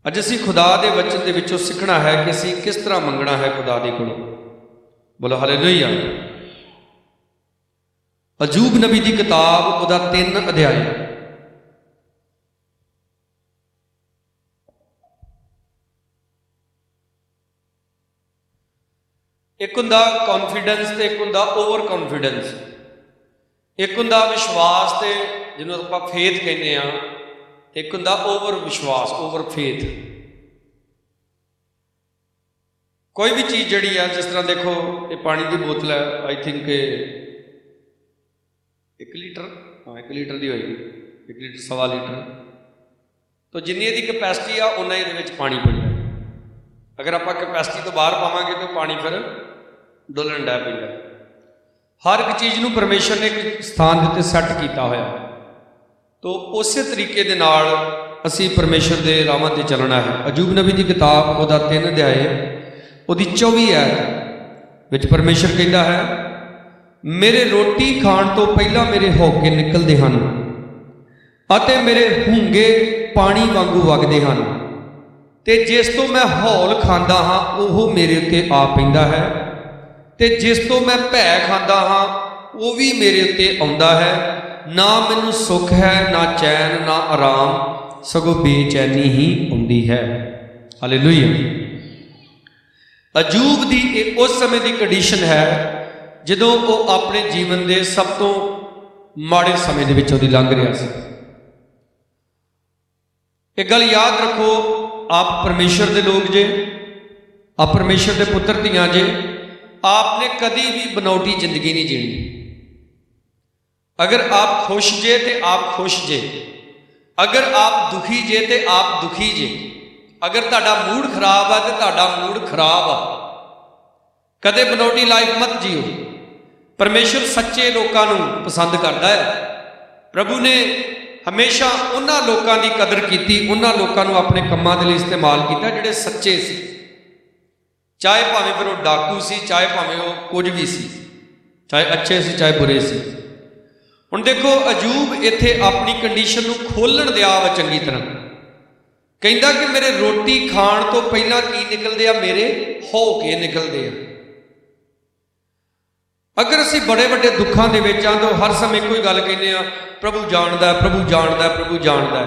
अज असी खुदा के वचन के विचों सीखना है कि असी किस तरह मंगना है खुदा के कोलों। बोलो हालेलुया। अजूब नबी की किताब उहदा 3 अध्याय। एक हुंदा कॉन्फिडेंस ते एक हुंदा ओवर कॉन्फिडेंस। एक हुंदा विश्वास ते जिन्होंने आपां फेथ कहने आ, एक हुंदा ओवर विश्वास, ओवर फेथ। कोई भी चीज़ जिहड़ी है, जिस तरह देखो ये पानी की बोतल है, आई थिंक 1 लीटर, हाँ 1 लीटर की होएगी, 1 लीटर सवा लीटर। तो जिन्नी इहदी कैपेसिटी आ उन्ना इहदे विच पानी पैंदा। अगर आपां कैपेसिटी तो बाहर पावांगे तो पानी फिर डुलण लग पैंदा। हर एक चीज़ नूं परमेश्वर ने एक स्थान उत्ते सैट किया होया। तो उस तरीके दे नाल असी परमेश्वर के राहां ते चलना है। अजूब नबी की किताब उहदा 3 अध्याय उहदी 24 आयत विच परमेश्वर कहता है, मेरे रोटी खाण तो पहला मेरे हौके निकलते हैं अते मेरे हूंगे पानी वांगू वगदे हैं, ते जिस तो मैं हौल खांदा हाँ वह मेरे उत्ते आ पैंदा है, ते जिस तो मैं भै खांदा हाँ वो भी मेरे उत्ते आउंदा है। ना मैनू सुख है, ना चैन, ना आराम, सगों बेचैनी ही आउंदी है। हालेलुया। अजूब की उस समय की कंडीशन है जदों वो अपने जीवन के सब तो माड़े समय के विचों दी लंघ रहा सी। एक गल याद रखो, आप परमेश्वर के लोग जे, आप परमेश्वर के पुत्र धीआं जे, आपने कभी भी बनौटी जिंदगी नहीं जीनी। अगर आप खुश जे तो आप खुश जे, अगर आप दुखी जे तो आप दुखी जे, अगर तुहाडा मूड खराब है तो तुहाडा मूड खराब आ। कदे बनौटी लाइफ मत जियो। परमेश्वर सच्चे लोगों को पसंद करता है। प्रभु ने हमेशा उन्होंने लोगों की कदर की, उन्होंने लोगों को अपने कामों के लिए इस्तेमाल किया जिहड़े सच्चे सी। चाहे भावें फिर वो डाकू सी, चाहे भावें वो कुछ भी सी, चाहे अच्छे सी चाहे बुरे सी। हुण देखो अजूब इत्थे अपनी कंडीशन को खोलण दिया वा चंगी तरह। कहंदा कि मेरे रोटी खाण तो पहला की निकलदे आ, मेरे हौके निकलदे आ। अगर असी बड़े बड़े दुखों के विच आ तो हर समय कोई गल कहने आ, प्रभु जानदा, प्रभु जानदा, प्रभु जानदा।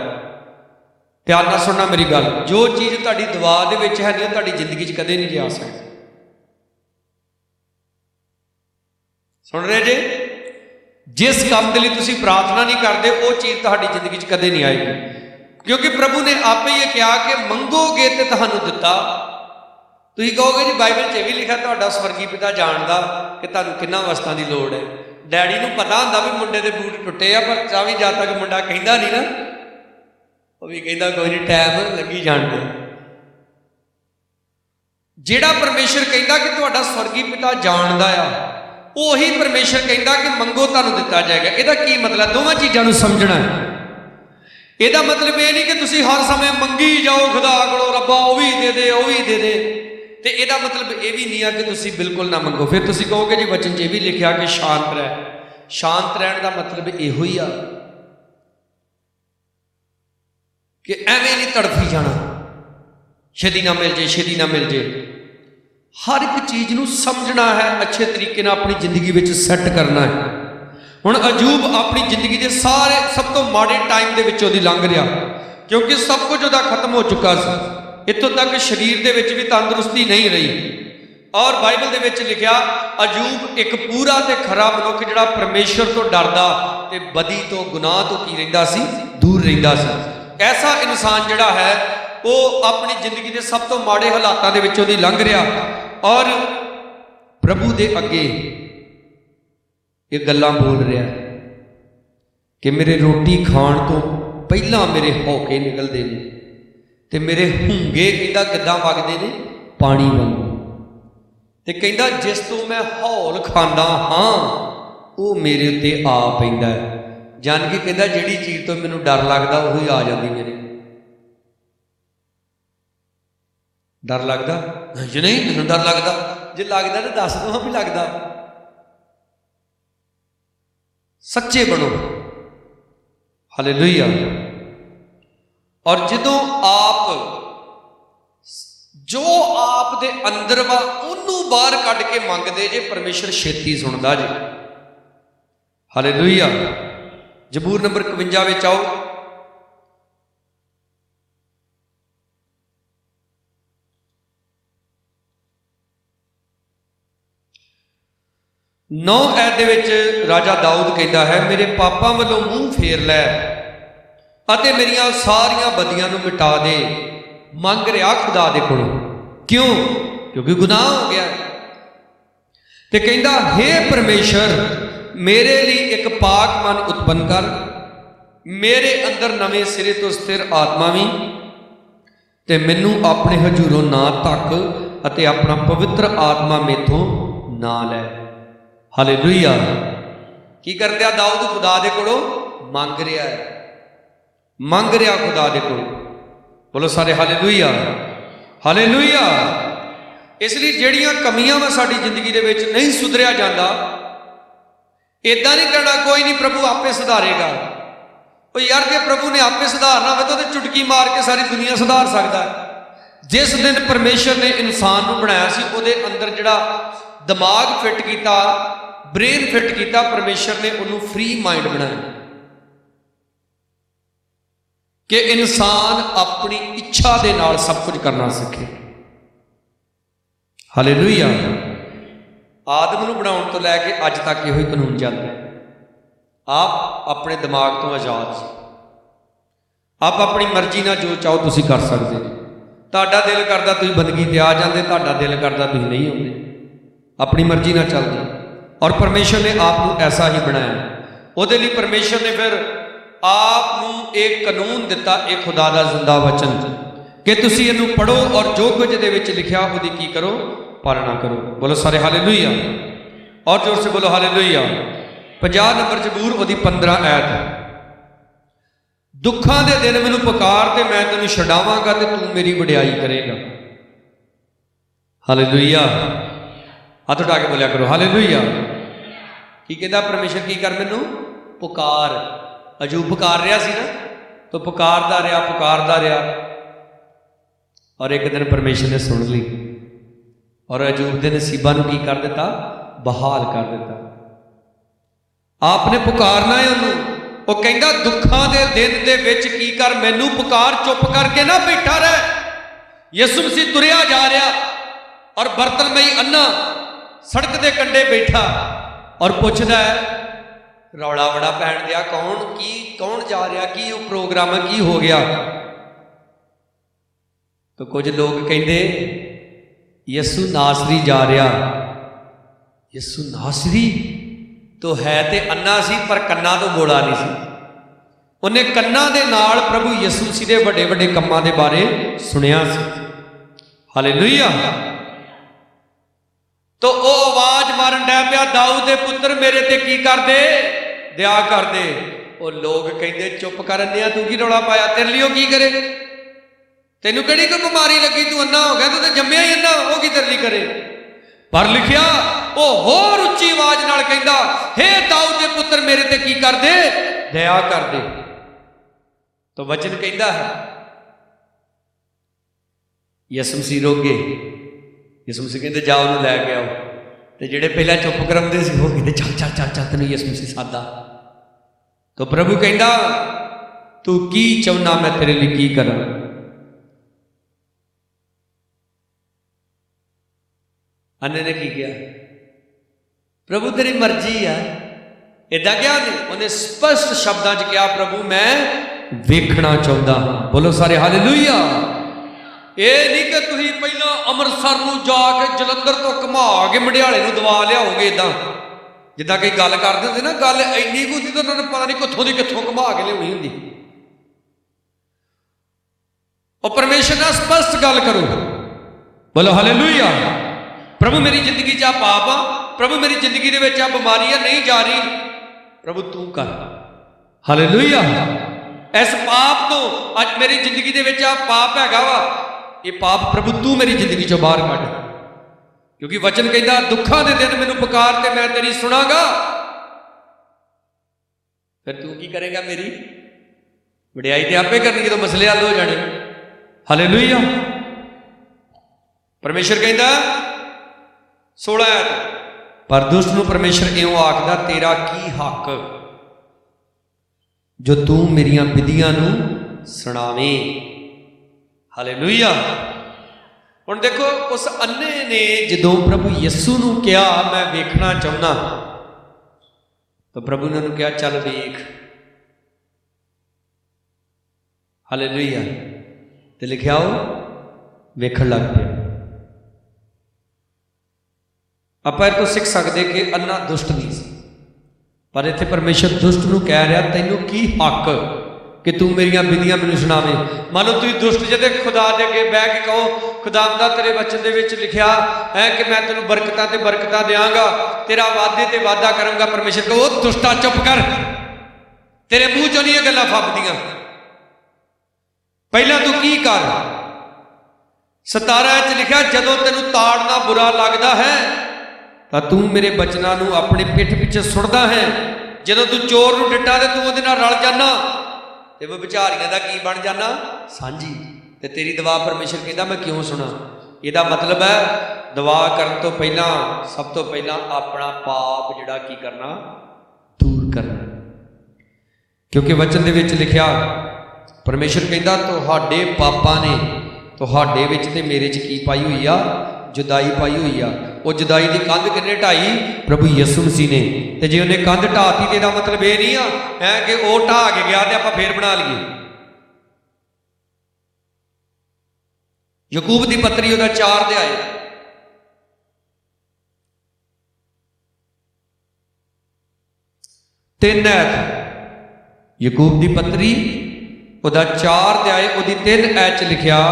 ध्यान नाल सुनना मेरी गल, जो चीज़ तुहाडी दुआ दे विच है नहीं तुहाडी जिंदगी च कदे नहीं जा सकदी। सुन रहे जे? जिस काम के लिए तुसीं प्रार्थना नहीं करते वो चीज़ तुहाडी जिंदगी च कदे नहीं आएगी, क्योंकि प्रभु ने आपे ये कहा कि मंगोगे तो तुहानूं दिता। तुसीं कहोगे जी बाइबल च भी लिखा तुहाडा स्वर्गी पिता जानदा कि तुहानूं किन्ना वस्तां दी लोड़ है। डैडी नूं पता हुंदा भी मुंडे दे बूट टुटे आ, पर तां भी जद तक मुंडा कहंदा नहीं ना, वो भी कहंदा कोई नहीं, टाइम लगी जाण दे। जिहड़ा परमेश्वर कहंदा कि तुहाडा स्वर्गी पिता जानदा आ, उही परमेश्वर कहंदा कि मंगो तुहानूं दिता जाएगा। इहदा की मतलब? दोवां चीज़ां नूं समझना है। इहदा मतलब ये नहीं कि तुसीं हर समय मंगी जाओ खुदा कोलों, रब्बा वो भी दे दे, वो भी दे दे। तो यदा मतलब ये भी नहीं है कि तुसीं बिल्कुल ना मंगो। फिर तुसीं कहोगे जी वचन च भी लिखा कि शांत रह। शांत रहने का मतलब इहो ही आ कि एवें नहीं तड़फी जाना, छेती ना मिल जे, छेती ना मिल जे। हर एक चीज़ नूं समझना है, अच्छे तरीके नाल अपनी जिंदगी में सैट करना है। हुण अजूब अपनी जिंदगी के सारे सब तो माड़े टाइम के विचों दी लंघ रहा, क्योंकि सब कुछ उहदा खत्म हो चुका सी। इत्थों तक शरीर के विच भी तंदुरुस्ती नहीं रही। और बाइबल दे विच लिखा अजूब एक पूरा ते खरा मनुख जिहड़ा परमेश्वर तो डरदा ते बदी तो गुनाह तो की रहिंदा सी, दूर रहिंदा सी। ऐसा इंसान जिहड़ा है वो अपनी जिंदगी के सब तो माड़े हालातों के विचों दी लंघ रहा और प्रभु दे अगे ये गल्लां बोल रहा कि मेरे रोटी खाण तो पहला मेरे हौके निकलते हैं ते मेरे हूंगे कहंदा किदां वगदे ने, पानी वांगू। ते कहंदा जिस तो मैं हौल खांदा हाँ वो मेरे उत्ते आ पैंदा है। जान के कहंदा जिहड़ी चीज़ तो मैनूं डर लगदा उही आ जांदी मेरे। डर लगदा जी? नहीं मैनूं डर लगदा। जे लगदा तो दस दो भी लगदा। सच्चे बनो। हालेलुया। और जदों आप जो आप दे अंदर वा उन्नू बाहर कढ़ के मंगदे जे परमेश्वर छेती सुनदा जे। हालेलुया। जबूर नंबर 51 विच आओ। नौ ऐत दे विच राजा दाऊद कहता है, मेरे पापा वालों मूँह फेर लै अते मेरिया सारिया बदियां नूं मिटा दे। मंग रहा खुदा दे कोलों, क्यों? क्योंकि गुनाह हो गया। ते कहता, हे परमेश्वर मेरे लिए एक पाक मन उत्पन्न कर, मेरे अंदर नवे सिरे तो स्थिर आत्मा भी, ते मैनू अपने हजूरों ना तक अते अपना पवित्र आत्मा मेथों ना लै। हालेलुया। की कर दिया दाऊद? खुदा दे कोलों मंग रहा है, मंग रहा खुदा दे कोलों। बोलो सारे हालेलुया, हालेलुया। इसलिए जड़ियां कमियां वा साडी जिंदगी दे विच नहीं सुधरिया जाता, इदां नहीं कहना कोई नहीं प्रभु आपे सुधारेगा। ओ यार, जे प्रभु ने आपे सुधारना हो तो चुटकी मार के सारी दुनिया सुधार सकता है। जिस दिन परमेश्वर ने इंसान को बनाया सी, उहदे अंदर जिहड़ा दिमाग फिट किया, ब्रेन फिट किया, परमेश्वर ने उन्होंने फ्री माइंड बनाया कि इंसान अपनी इच्छा के नाल सब कुछ करना सीखे। हालेलुया। आदम नूं बनाउण तो लैके अज तक इहो ही कानून चलता है। आप अपने दिमाग तो आजाद से, आप अपनी मर्जी ना जो चाहो तुसीं कर सकते। तुहाडा दिल करदा तुसीं बंदगी ते आ जांदे, तुहाडा दिल करदा तुसीं नहीं आउंदे, अपनी मर्जी ना चलदी। और परमेश्वर ने आपको ऐसा ही बनाया। उहदे लई परमेश्वर ने फिर आपनूं एक कानून दिता, एक खुदा दा जिंदा वचन कि तुसीं इहनूं पढ़ो और जो कुछ इहदे विच लिखिया उहदी की करो? पालना करो। बोलो सारे हालेलुया, और जोर से बोलो हालेलुया। 50 नंबर जबूर उहदी 15 ऐत। दुखां दे दिन मैनूं पुकार ते मैं तैनूं छडावांगा ते तू मेरी वडियाई करेगा। हालेलुया। हाथ उठा के बोलिया करो हालेलुया। की कहता परमेश्वर? की कर? मैनू पुकार। अजूब पुकार रहा सी ना, तो पुकारदा रहा, और एक दिन परमेश्वर ने सुन ली और अजूब के नसीबां नूं की कर दिता? बहाल कर दिता। आपने पुकारना है उन्होंने। वो कहता दुखों के दिन दे विच की कर? मैनू पुकार, चुप करके ना बैठा रह। यसु मसीह तुरिया जा रहा और बर्तनमई अन्ना सड़क के कंढे बैठा और पूछता है, रौला बड़ा पैण दिया, कौन जा रहा, की प्रोग्राम है, की हो गया? तो कुछ लोग कहते यसु नासरी जा रहा। यसु नासरी तो है ते अन्ना सी, पर कन्ना तो बोला नहीं सी। उन्हें कन्ना दे नाल प्रभु यसु मसीह दे वड्डे वड्डे कम्मां दे बारे सुनिया सी। हालेलुया। तो वो आवाज मारन डै पिया, दाऊद दे पुत्र मेरे ते की कर दे? दया कर दे। वो लोग कहते चुप कर अन्निया, तू की रौला पाया? तेरे लिए की करे? तेनू किहड़ी कोई बीमारी लगी? तू अन्ना हो गया, तू तो जम्मिया ही अन्ना, वो की तेरे लिए करे? पर लिखिया वो होर उच्ची आवाज नाल कहंदा, हे दाऊद दे पुत्र मेरे ते की कर दे? दया कर दे। तो वचन कहंदा है यसु मसीह रोगे। यसु मसीह कहते जाओ उन्हें लैके आओ। तो जेडे पहला चुप कराते थे वो कहते चल चल चल चल तेन यसु मसीह सादा। तो प्रभु कहता तू की चाहना मैं तेरे लिए की करा? अन्ने ने की किया? प्रभु तेरी मर्जी है। इदा क्या उन्हें स्पष्ट शब्दों च कहा, प्रभु मैं वेखना चाहता हाँ। बोलो सारे हालेलुया। ये नहीं कि तुम पहला अमृतसर में जाके जलंधर तो घुमा के मंडियाले में दवा लियाओगे। इदा जिदा कई गल करते थे ना, गल इन्नी कुछ तो उन्होंने पता नहीं कितों की कितों घुमा के लियानी होंगी। और परमेश्वर ने स्पष्ट गल करो। बोलो हालेलुया। प्रभु मेरी जिंदगी च पाप आ, प्रभु मेरी जिंदगी के विच बीमारी है, नहीं जा रही, प्रभु तू कर। हालेलुया। इस पाप तो अज मेरी जिंदगी के विच पाप हैगा वा, ये पाप प्रभु तू मेरी जिंदगी चो बाहर कढ़। क्योंकि वचन कहता दुखों के दिन मैनू पुकार ते मैं तेरी सुनागा। फिर तू की करेगा? मेरी वडियाई तो आपे करनी, तो मसले हल हो जाने। हालेलुया। परमेश्वर कहता 16 आयत, पर दुष्ट नूं परमेश्वर इउं आखदा, तेरा की हक जो तू मेरियां विधियां नूं सुणावें। हालेलुया। हुण देखो, उस अन्ने ने जदों प्रभु यस्सू नूं कहा मैं वेखना चाहुंदा, तो प्रभु ने उन्होंने कहा चल वेख। हालेलुया। ते लिखिया वो वेखण लग पिया। आपां इह तों सीख सकदे कि अन्ना दुष्ट नहीं सी, पर इत्थे परमेश्वर दुष्ट नूं कह रहा तैनूं की हक कि तू मेरियां विधियां मैनूं सुणावें। मान लो तुसीं दुष्ट जे खुदा दे अगे बह के कहो, खुदावंदा तेरे वचन दे विच लिखिया है कि मैं तैनूं बरकतां ते बरकतां देवांगा, तेरा वादे ते वादा करूंगा। परमेश्वर कहो ओ दुष्टा चुप कर, तेरे मूँह चों नहीं गल्लां फबदियां। पहला तू की कर। 17 च लिखिया जदों तैनूं ताड़ना बुरा लगदा है तां तू मेरे बचनां नूं अपनी पिठ पिछे सुटदा है। जदों तू चोर नूं डिट्टा ते तू उहदे नाल रल जाना ते विचारियां दा की बन जाना, सांझी। ते तेरी दुआ परमेश्वर कहता मैं क्यों सुना। इहदा मतलब है दुआ करन तो पहला सब तो पहला अपना पाप जिहड़ा की करना, दूर करना। क्योंकि वचन दे विच लिखिया परमेश्वर कहता तुहाडे पापां ने तुहाडे विच ते मेरे च की पाई हुई आ, जुदाई पाई हुई आ। वो जुदाई की कंध किन्ने ढाई? प्रभु यीशु मसीह ने। तो जे उन्हें कंध ढाती तो यह मतलब ये नहीं है कि वो ढा के गया तो आप फिर बना लीए। याकूब की पत्री उसका 4 अध्याय 3 आयत। याकूब की पत्री उसका 4 अध्याय उसकी 3 आयत च लिखिया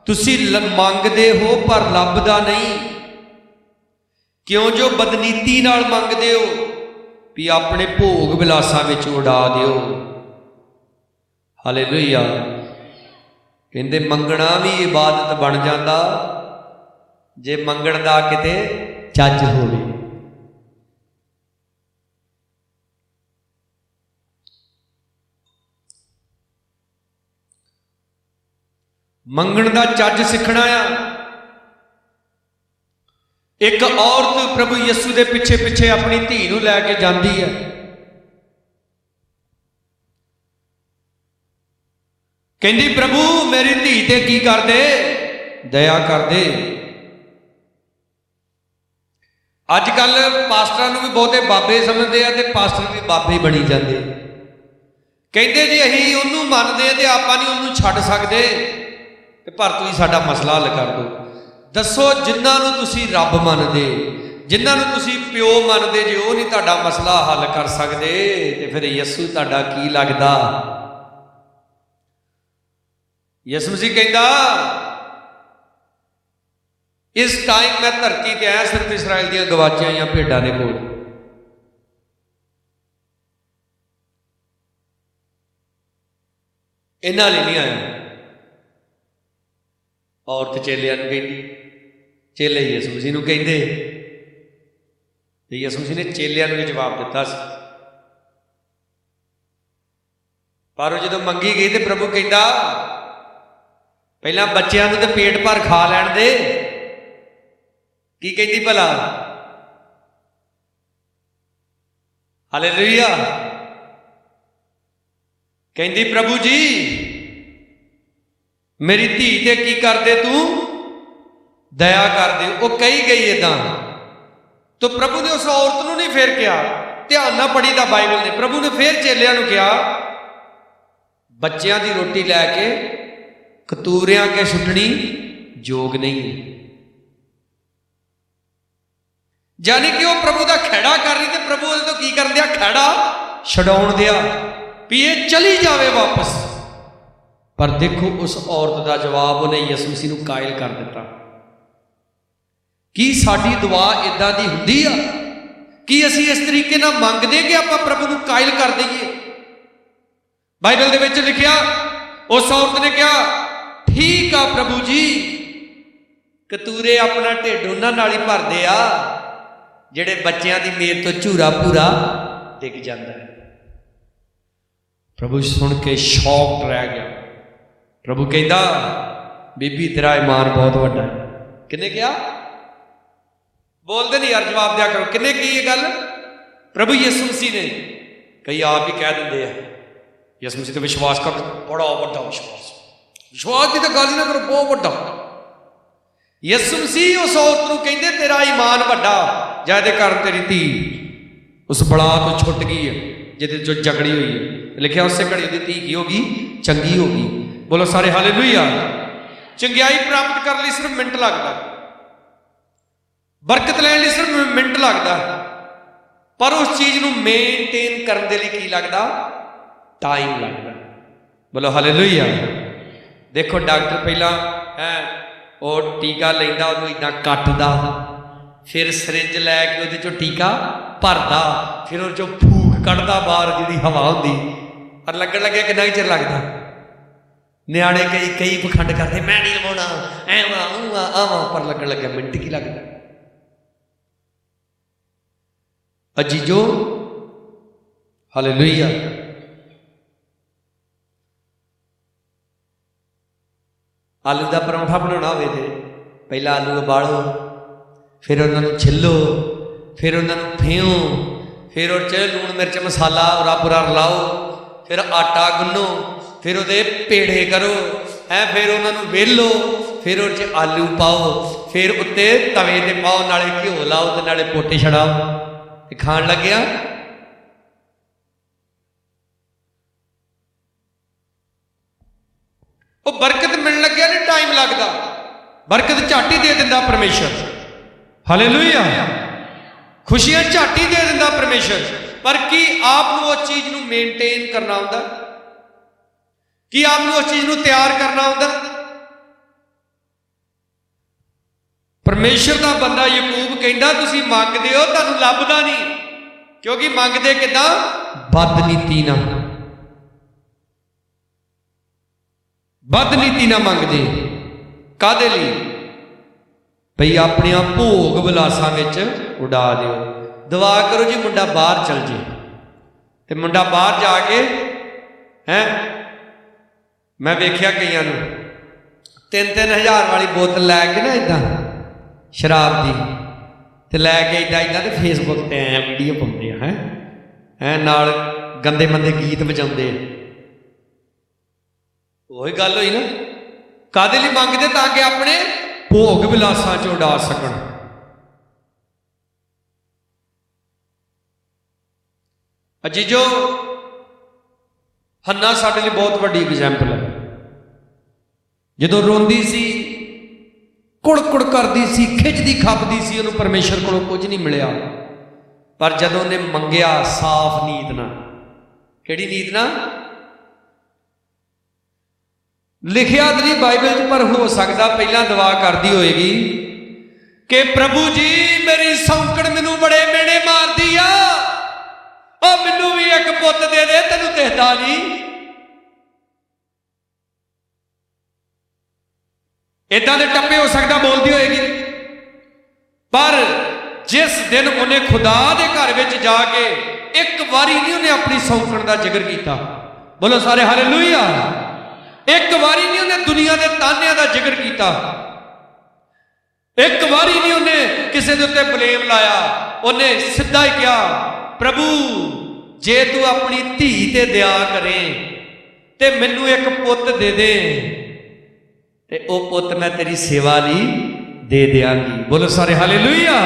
तुसी मंगदे हो पर लभदा नहीं, क्यों जो बदनीति नाल मंगदे हो भी अपने भोग विलासां विच उड़ा दिओ। हालेलुया। कहंदे मंगना भी इबादत बन जाता जे मंगण दा किते चज होवे। मंगण दा चज सीखना आ। एक औरत प्रभु यीशु दे पिछे पिछे अपनी धी नूं लैके जांदी है। कहंदी प्रभु मेरी धी ते की कर दे, दया कर दे। अजकल पास्टरां नूं भी बहुते बाबे समझते हैं ते पास्टर भी बाबे बनी जाते। कहंदे जी असीं उहनूं मनदे ते आपां नहीं उहनूं छड्ड सकदे, पर तुसीं साडा मसला हल कर दो। दसो जिन्होंने तुसी रब मनदे, जिन्होंने तुसी प्यो मनदे, जे वो नहीं तुहाडा मसला हल कर सकते तो फिर यीशु तुहाडा की लगदा। यीशु मसीह कहंदा इस टाइम मैं धरती ते आया सिर्फ इसराइल दी गवाचियां आईयां भेडां दे कोल। इन्हां लई नहीं आया। औरत चेलियां नूं कहंदी, चेले यीशु मसीह नूं कहंदे ते यीशु मसीह ने चेलियां नूं जवाब दिता सी। पर जदों मंगी गई तो प्रभु कहंदा पहला बच्चों नूं ते पेट भर खा लैण दे। की कहंदी भला? हालेलुया। कहंदी प्रभु जी मेरी धी ते की कर दे तू, दया कर दे। वो कही गई इदां तो प्रभु ने उस औरत नूं नहीं फिर कहा, ध्यान ना पढ़ी दा बाइबल ने। प्रभु ने फिर चेलियां नूं कहा बच्चों की रोटी लैके कतूरियां के सुट्टनी जोग नहीं। यानी कि वह प्रभु का खैड़ा कर रही थी, प्रभु तो की कर दिया, खैड़ा छड़ाउण दिया भी ये चली जावे वापस। पर देखो उस औरत का जवाब उन्हें यीशु मसीह नूं कायल कर दिता। की साडी दुआ इदां दी हुंदी आ कि असीं इस तरीके नाल मंगदे कि आपां प्रभु नूं कायल कर दईए? बाइबल दे विच लिखिया उस औरत ने कहा ठीक आ प्रभु जी, कतूरे अपना ढिड उन्हां नाल ही भरदे आ जिहड़े बच्चियां दी मेद तो झूरा भूरा डिग जांदा है। प्रभु सुन के शौक रह गया। प्रभु कहता बीबी तेरा ईमान बहुत वड्डा है। किन्ने कहा? बोलते नहीं यार, जवाब दिया करो। किन्ने की ये गल? प्रभु यीशु मसीह ने। कई आप ही कह देंगे यीशु मसीह तो विश्वास कर, बड़ा बड़ा विश्वास, विश्वास की तो गल ही ना करो, बहुत बड़ा। यीशु मसीह उस औरत को कहते तेरा ईमान वड्डा, जिहदे कारण तेरी धी उस बला तो छुट गई है जिहदे चो जकड़ी हुई है। लिखा उस घड़ी दी धी की होगी? चंगी होगी। बोलो सारे हालेलुया। चंगियाई प्राप्त करने सिर्फ मिनट लगता, बरकत लैण लई सिर्फ मिनट लगता, पर उस चीज़ को मेनटेन करने के लिए की लगता? टाइम लगता। बोलो हालेलुया। देखो डॉक्टर पहला है वो टीका लेंदा, उन्होंने इदा कटदा, फिर सिरिंज लैके उहदे चों टीका भरदा, फिर उहदे चों फूक कढ़दा बाहर जिहड़ी हवा हुंदी, और लगन लगे कितना चिर लगता। नियाणे कई पखंड करते, मैं नहीं लवाउणा, ऐवां ऊवां आवां, पर लगन लगे मिनट की लगता। अजीजो हालेलुया। आलू का परौंठा बनाना हो तो पहला आलू उबालो, फिर उन्होंने छिलो, फिर उन्होंने फेओ, फिर उस लूण मिर्च मसाला उरा पुरा रलाओ, फिर आटा गुन्नो, फिर वो पेड़े करो है, फिर उन्होंने वेलो, फिर उस आलू पाओ, फिर उत्ते तवे ते पाओ, नाले घ्यो लाओ तो नाले पोटे छड़ाओ, खाण लग्या। वो बरकत मिलने लग्या नहीं टाइम लगता, बरकत झट ही दे दिंदा परमेश्वर। हालेलुया। खुशियां झट ही दे दिंदा परमेश्वर, पर की आप उस चीज को मेनटेन करना होंदा, कि आपको उस चीज को तैयार करना होंदा। परमेश्वर का बंदा याकूब कहता तुसीं मंगदे हो तुहानूं लभदा नहीं, क्योंकि मंगदे किदां? बदनीति ना, बदनीति ना मंगदे। कादे लई? भई अपने भोग विलासां विच उड़ा दिओ। दुआ करो जी मुंडा बाहर चल जे, ते मुंडा बाहर जाके है, मैं वेख्या कईयां नूं 3-3 हज़ार वाली बोतल लैके ना इदां शराब की, तो लैके इदा इदा तो फेसबुक ते वीडियो पाते हैं, नाल गंदे मंदे गीत बजाते। वही गल हुई ना, कादे लई मंगदे? ताकि अपने भोग विलासां च उड़ा सकन। अजीजो हन्ना साडे लई बहुत वड्डी एग्जाम्पल है। जदों रोंदी सी, कुड़ करती सी, खिचदी खपदी सी, उन्होंने परमेश्वर को कुछ नहीं मिलिया, पर जदों उन्हें मंगया साफ नीत ना, किहड़ी नीत ना? लिखिया तो नहीं बाइबल च, पर हो सकता पहला दुआ करती होएगी कि प्रभु जी मेरी सौंकड़ मैनू बड़े मेने मारदी आ, और मैनू भी एक पुत दे दे, तेनू दिखदा नहीं। इदां दे टप्पे हो सकता बोलती होएगी, पर जिस दिन उन्हें खुदा के घर में जाके एक बारी नहीं उन्हें अपनी सौंकण का जिक्र किया। बोलो सारे हालेलुया। एक बारी नहीं उन्हें दुनिया के तानिया का जिक्र किया, एक बारी नहीं उन्हें किसी के उत्ते ब्लेम लाया। उन्हें सीधा ही कहा प्रभु जे तू अपनी धी ते दया करें ते मैनू एक पुत दे दे, ते ओ पुत मैं तेरी सेवा लई दे देंगी। बोलो सारे हालेलुया।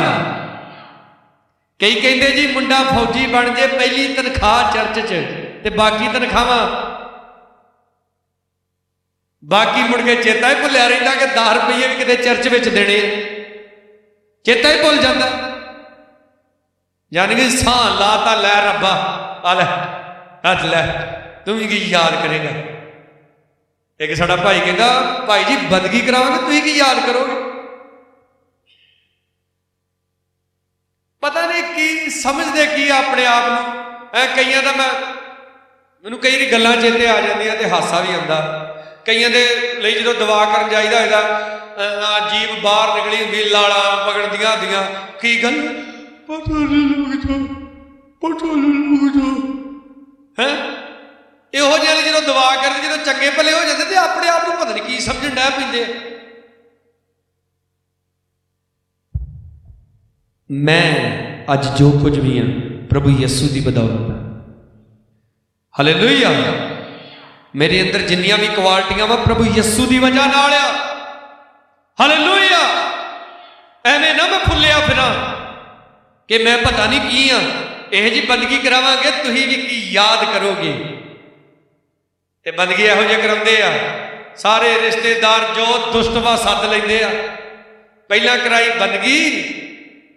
कई कहते जी मुंडा फौजी बन जे, पहली तनख्वाह चर्च च ते बाकी तनख्वाहां बाकी मुड़ के चेता ही भुलिया रहिंदा कि 10 रुपये भी किते चर्च में देने, चेता ही भुल जाता। यानी कि सां लाता, लै रब्बा आ लै हथ लै, तुम की याद करेगा। एक साडा भाई कहता भाई जी बंदगी कराओगे, तुम की याद करोगे? पता नहीं की समझते की अपने आप को। कईयां दा मैनूं कई गल्लां चेते आ जांदियां ते हासा भी आउंदा। कईयां दे लई जदों दुआ करन जाईदा होईदा, जीभ बाहर निकली हुंदी, लाड़ा पगड़दियां होंदियां, की गल पता नहीं लग जा, पता नहीं लग जा है। इहो जिहे जदों दुआ करदे, जदों चंगे भले हो जाते तो अपने आप को पता नहीं की समझण लग पैंदे। मैं अज जो कुछ भी हाँ प्रभु यस्सु की बदौलत है। हालेलुया। मेरे अंदर जिन्नियां भी क्वालिटियां वा प्रभु यस्सु की वजह नाल आ। हालेलुया। एवें ना मैं फुलिया फिरा कि मैं पता नहीं की हाँ, यह जी बंदगी करावांगे तुसीं भी की याद करोगे। ते बंदगी इहो जिहा कराउंदे आ, सारे रिश्तेदार जो दुष्टवा सद लैंदे आ। पहला कराई बंदगी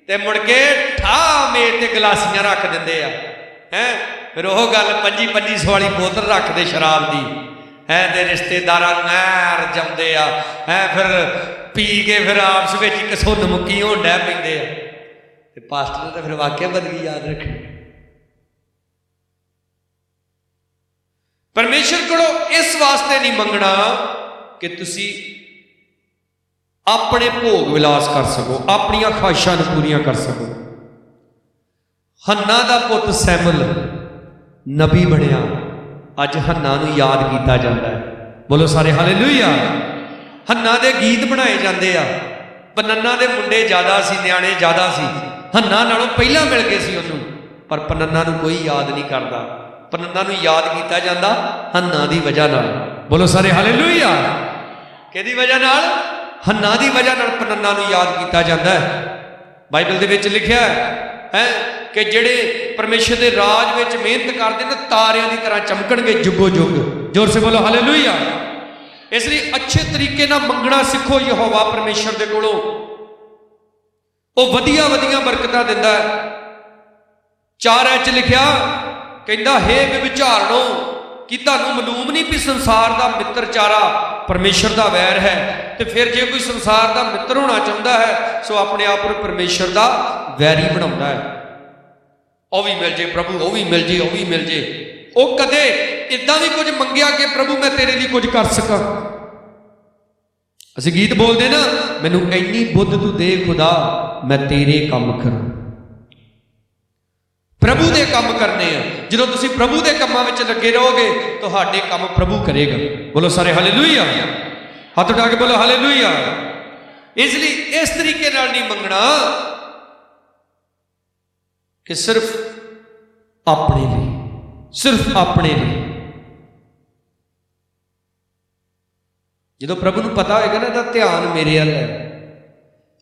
ते मुड़ के ठा मेज ते गलासियां रख दिंदे आ हैं। फिर वह गल 2500 वाली बोतल रख दे शराब की है, ते रिश्तेदारां नूं ऐर जमदे आ हैं। फिर पी के फिर आपस में एक सुन मुक्की होण डै पैंदे आ। ते पास्टर ने तो फिर वाकई बंदगी याद रखनी। परमेश्वर को इस वास्ते नहीं मंगना कि तुसी अपने भोग विलास कर सको, अपन ख्वाहिशां पूरियां कर सको। हन्ना का पुत सैमुल नबी बनया, अज हन्ना नूं याद किया जाता है। बोलो सारे हालेलुया। हन्ना दे गीत बनाए जाते आ। पनन्ना दे मुंडे ज़्यादा सी, न्याणे ज़्यादा सी, हन्ना नालों पहला मिल गए सी उन्होंने, पर पनन्ना नूं कोई याद नहीं करता। पनन्ना नूं याद किया जाता हन्ना की वजह नाल। बोलो सारे हालेलुया। किहदी वजह नाल? हन्ना की वजह नाल पनन्ना नूं याद किया जाता है। बाइबल दे विच लिखिया है कि जिहड़े परमेश्वर के राज में मेहनत करते हैं तारियां की तरह चमकणगे जुगो जुग। जोर से बोलो हालेलुया। इसलिए अच्छे तरीके नाल मंगना सीखो यहोवा परमेश्वर दे कोलों। वो वधिया वधिया बरकतां दिंदा है। 4 लिखिया कहंदा हे विचारणो कि तुहानूं मालूम नहीं भी संसार का मित्रचारा परमेश्वर का वैर है। तो फिर जे कोई संसार का मित्र होना चाहता है सो अपने आप को परमेश्वर का वैरी बनाता है। वह भी मिल जे प्रभु, वह भी मिल जे, वह भी मिल जे। वो कदे इदा भी कुछ मंगिया कि प्रभु मैं तेरे लिए कुछ कर सका। असीं गीत बोलते ना, मैनू इन्नी बुद्ध तू दे खुदा मैं तेरे काम करूं। प्रभु के काम करने हैं। जो तुम प्रभु के कामों में लगे रहोगे तो तुहाडे काम प्रभु करेगा। बोलो सारे हालेलुया। हाथ उठा के बोलो हालेलुया। इसलिए इस तरीके नाल नहीं मंगना कि सिर्फ अपने लिए, सिर्फ अपने लिए। जो प्रभु नूं पता होगा ना इहदा ध्यान मेरे अल है,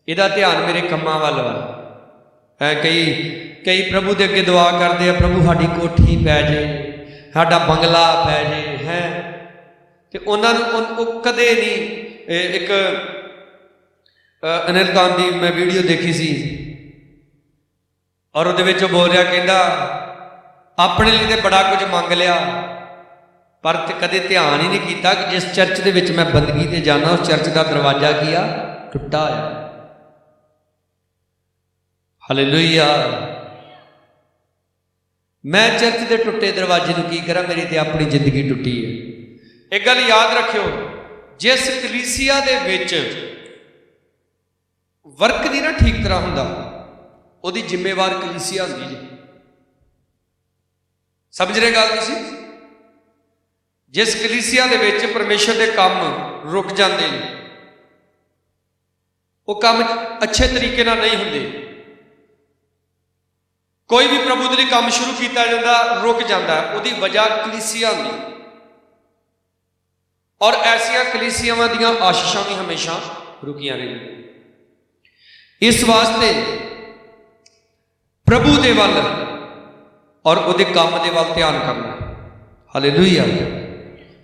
इहदा ध्यान मेरे कामां वल है। कई प्रभु के अगे दुआ करते हैं, प्रभु साडी कोठी पै जाए, साडा बंगला पै जाए है। तो उन्होंने कदे नहीं। एक अनिल खान की मैं वीडियो देखी सी और वो बोल रहा कहता अपने लिए तो बड़ा कुछ मंग लिया पर कदे ध्यान ही नहीं किया कि जिस चर्च के विच मैं बंदगी ते जाना उस चर्च का दरवाजा किया टुटा है। हालेलुया। मैं चर्च के टुटे दरवाजे को की करा, मेरी तो अपनी जिंदगी टुटी है। एक गल याद रखियो, जिस कलीसिया दे विच वर्क नहीं ना ठीक तरह हुंदा उहदी जिम्मेवार कलीसिया हुंदी जी। समझ रहे गल तुसीं? जिस कलीसिया दे विच परमेश्वर के काम रुक जाते हैं, वो काम अच्छे तरीके नाल नहीं हुंदे। कोई भी प्रभु के लिए काम शुरू किया जाता रुक जाता है, उसकी वजह कलीसिया होंगी। और ऐसिया कलीसियावां दियां आशीषां भी हमेशा रुकियां रही। इस वास्ते प्रभु दे वल और उहदे काम दे वल ध्यान करना। हालेलुया।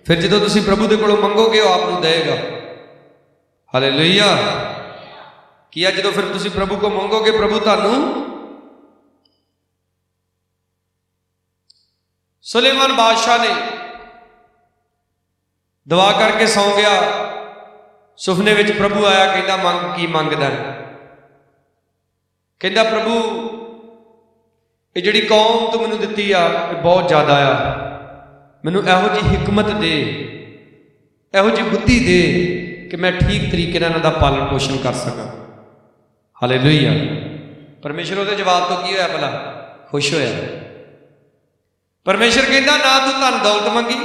फिर जो तुसीं प्रभु दे कोलों मंगोगे वो आपनूं देगा। हालेलुया। किया जो फिर तुसीं प्रभु को मंगोगे प्रभु तुहानूं। सुलेमान बादशाह ने दुआ करके सौ गया, सुपने में प्रभु आया कहता मंग की मंगदा है। कहता प्रभु ये जिहड़ी कौम तू मैनूं दित्ती आ बहुत ज़्यादा आ, मैनूं इहो जी हिकमत दे, इहो जी बुद्धि दे कि मैं ठीक तरीके नाल इन्हां दा पालन पोषण कर सकां। हालेलुया। परमेश्वर उहदे जवाब तो की होया भला? खुश होया। परमेश्वर कहता ना तू धन दौलत मंगी,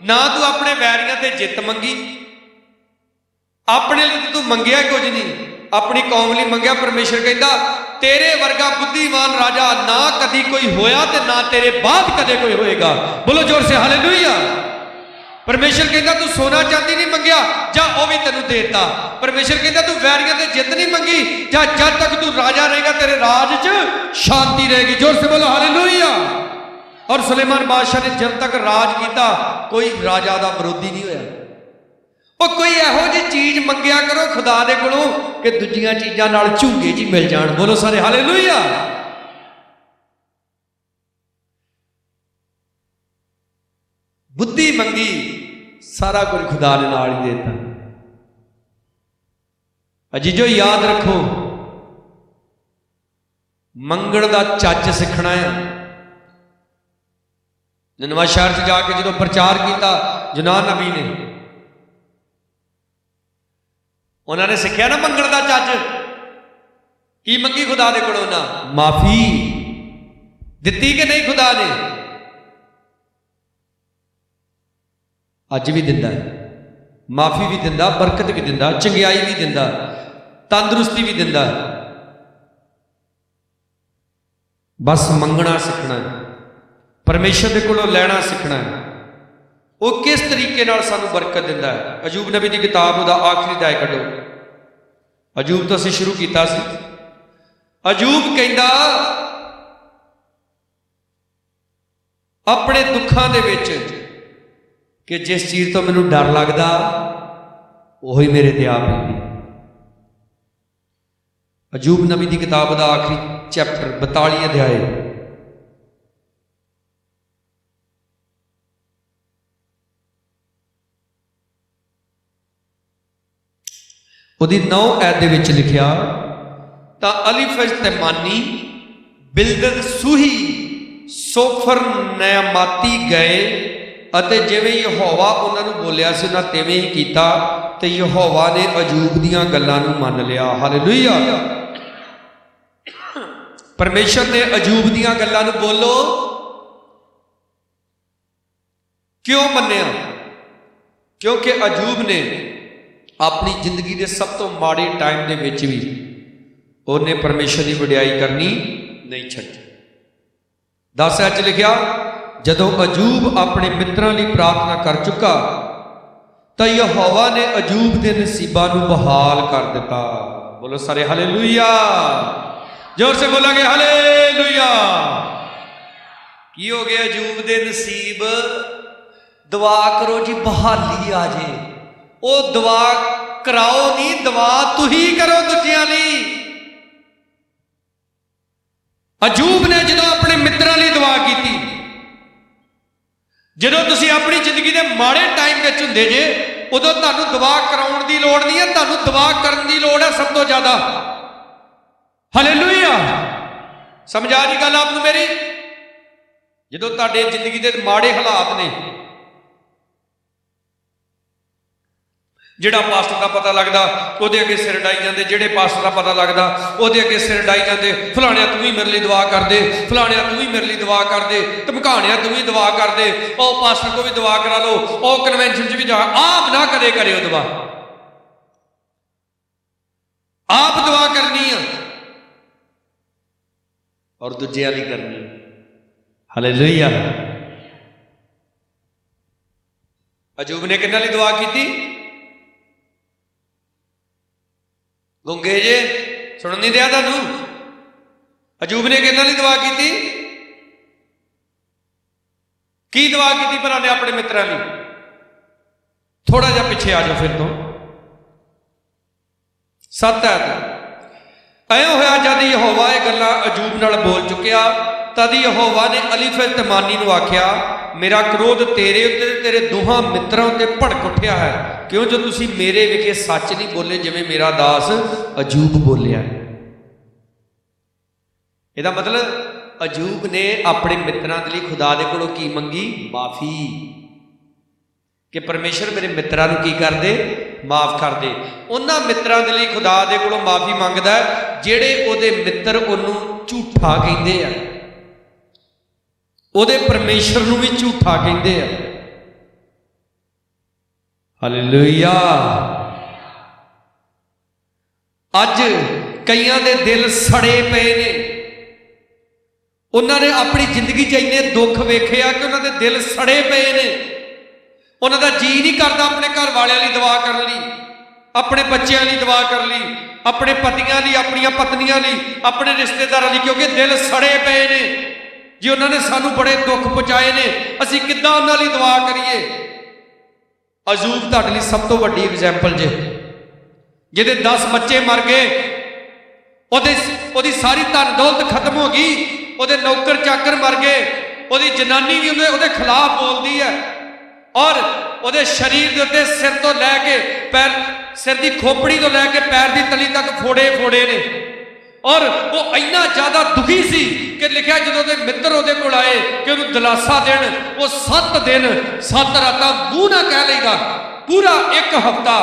ना तू अपने वैरियां ते जित मंगी, अपने लिए तू मंगिया कुछ नहीं, अपनी कौम लिए मंगिया। परमेश्वर कहता तेरे वर्गा बुद्धिमान राजा ना कदी कोई होया ते ना तेरे बाद कदे कोई होएगा। बोलो जोर से हालेलुया। परमेश्वर कहता तू सोना चांदी नहीं मंगया, जा वो भी तेन देता। परमेश्वर कहता तू वैरियां ते जित नहीं मंगी, जा जब तक तू राजा रहेगा तेरे राज च शांति रहेगी। जोर से बोलो हालेलुया। और सुलेमान बादशाह ने जब तक राज किया कोई राजा का विरोधी नहीं होया। वो कोई यहो जी चीज मंगया करो खुदा दे कोलों कि दूजियां चीजां नाल झूंगे जी मिल जाण। बोलो सारे हालेलुया। बुद्धि मंगी, सारा कुछ खुदा ने नाल ही देता। अजीजो याद रखो, मंगण दा चज सिखना है। निनवा शहर च जाके जो प्रचार किया यूनान नबी ने, उन्होंने सीखा ना मंगण का चज। की मंगी खुदा दे कोलों? ना माफी दिती कि नहीं खुदा ने? अज भी दिंदा है, माफी भी दिंदा, बरकत भी दिंदा, चंगियाई भी दिंदा, तंदुरुस्ती भी दिंदा। बस मंगना सीखना है, परमेश्वर के कोलों लैना सीखना है। वो किस तरीके नाल सानू बरकत दिंदा है। अजूब नबी की किताब दा आखिरी अध्याय कढो। अजूब तो असीं शुरू किया सी। अजूब कहंदा अपने दुखों दे विच कि जिस चीज तो मैनूं डर लगदा वही मेरे ते आ पैंदी। अजूब नबी की किताब का आखिरी चैप्टर 42 अध्याय। ਉਹਦੀ 9 ਐਤ ਦੇ ਵਿੱਚ ਲਿਖਿਆ, ਤਾਂ ਅਲੀਫਜ਼ ਤੈਮਾਨੀ ਬਿਲਦਦ ਸੂਹੀ ਸੋਫਰ ਨਿਆਮਾਤੀ ਗਏ ਅਤੇ ਜਿਵੇਂ ਯਹੋਵਾ ਉਹਨਾਂ ਨੂੰ ਬੋਲਿਆ ਸੀ ਉਹਨਾਂ ਤਿਵੇਂ ਹੀ ਕੀਤਾ ਤੇ ਯਹੋਵਾ ਨੇ ਅਜੂਬ ਦੀਆਂ ਗੱਲਾਂ ਨੂੰ ਮੰਨ ਲਿਆ। ਹਾਲੇਲੂਇਆ। परमेश्वर ने अजूब दीयां गल्लां नूं बोलो क्यों मन्निया? क्योंकि अजूब ने अपनी जिंदगी के सब तो माड़े टाइम के विच भी उन्हें परमेश्वर की वडियाई करनी नहीं छड्डी। 10 च लिखिया, जदों अजूब अपने मित्रां लई प्रार्थना कर चुका तो यहोवा ने अजूब के नसीबां नूं बहाल कर दिता। बोलो सारे हालेलुया। जोर से बोलांगे हालेलुया। की हो गया अजूब दे नसीब? दुआ करो जी बहाली आ जे। वो दुआ कराओ नहीं, दुआ तू ही करो दूजियां लई। अजूब ने जो अपने मित्रां लई दुआ की, जो तुसीं अपनी जिंदगी के माड़े टाइम विच हुंदे जे उदों तुहानूं दुआ कराउण दी लोड़ नहीं है, तुहानूं दुआ करन दी लोड़ है सब तो ज्यादा। हालेलुया। समझ आ रही गल आपनूं मेरी? जो तुहाडे जिंदगी के माड़े हालात ने, जिहड़ा पास्टर का पता लगता उहदे अगे सिर डाई जाते, जिहड़े पास्टर का पता लगता उहदे अगे सिर डाई जाते, फलाणिया तू ही मेरे लिए दुआ कर दे, फलाणिया तू ही मेरे लिए दुआ कर दे, धमकाणिया तू ही दुआ कर दे, ओ पास्टर को भी दुआ करा लो, ओ कन्वेंशन च भी जा। आप ना कदे करियो दुआ, आप दुआ करनी है और दूजियां नहीं करनी। हालेलुया। अजूब ने किन्हां लई दुआ की? गुंगे जे सुन नहीं दिया तुहानूं? अजूब ने किन्हां लई दुआ की? की दुआ की भला ने अपने मित्रां लई? थोड़ा जिहा पिछे आ जाओ फिर तो। 7 ऐ होया जद यहोवा ये गल्लां अजूब नाल बोल चुकिया तद यहोवा ने अलीफज तमानी नूं आख्या, मेरा क्रोध तेरे उत्ते तेरे दोहां मित्रां उत्ते भड़क उठिया है, क्यों जो तुसीं मेरे विखे सच नहीं बोले जिवें मेरा दास अजूब बोलिया। इहदा मतलब अजूब ने अपने मित्रां दे लई खुदा दे कोलों की मंगी? माफी। कि परमेश्वर मेरे मित्रां नूं की कर दे? माफ कर दे। उन्हां मित्रां दे लई खुदा दे कोलों माफी मंगदा है जिहड़े ओहदे मित्र ओहनूं झूठा कहिंदे आ, ओहदे परमेश्वर नूं भी झूठा कहिंदे आ। हालेलुया। अज कईयां दे दिल सड़े पे ने, उन्होंने अपनी जिंदगी च इन्ने दुख वेखे आ कि उन्होंने दिल सड़े पे ने। उन्होंने जी नहीं करता अपने घर वालों की दुआ करने ली, अपने बच्चों की दुआ कर ली, अपने पतियां ली, अपन पत्नियां ली, अपने रिश्तेदारों ली, क्योंकि दिल सड़े पे ने जी उन्होंने सानू बड़े दुख पहुँचाए ने, असी किद्दां उन्हां लई दुआ करिए। अजूब तुहाडे लई सब तो वड्डी एग्जाम्पल जे, जिहदे 10 बच्चे मर गए, ओदी सारी धन दौलत खत्म हो गई, ओदे नौकर चाकर मर गए, ओदी जनानी भी उहदे खिलाफ बोलती है और ओदे शरीर के उत्ते सिर तो लैके पैर, सिर की खोपड़ी तो लैके पैर की तली तक फोड़े फोड़े ने। और वो इन्ना ज्यादा दुखी सी कि लिखा जो मित्र वो कोल आए कि उन्होंने दिलासा देन, वो 7 दिन 7 रातां मूँह ना कह लेगा, पूरा 1 हफ्ता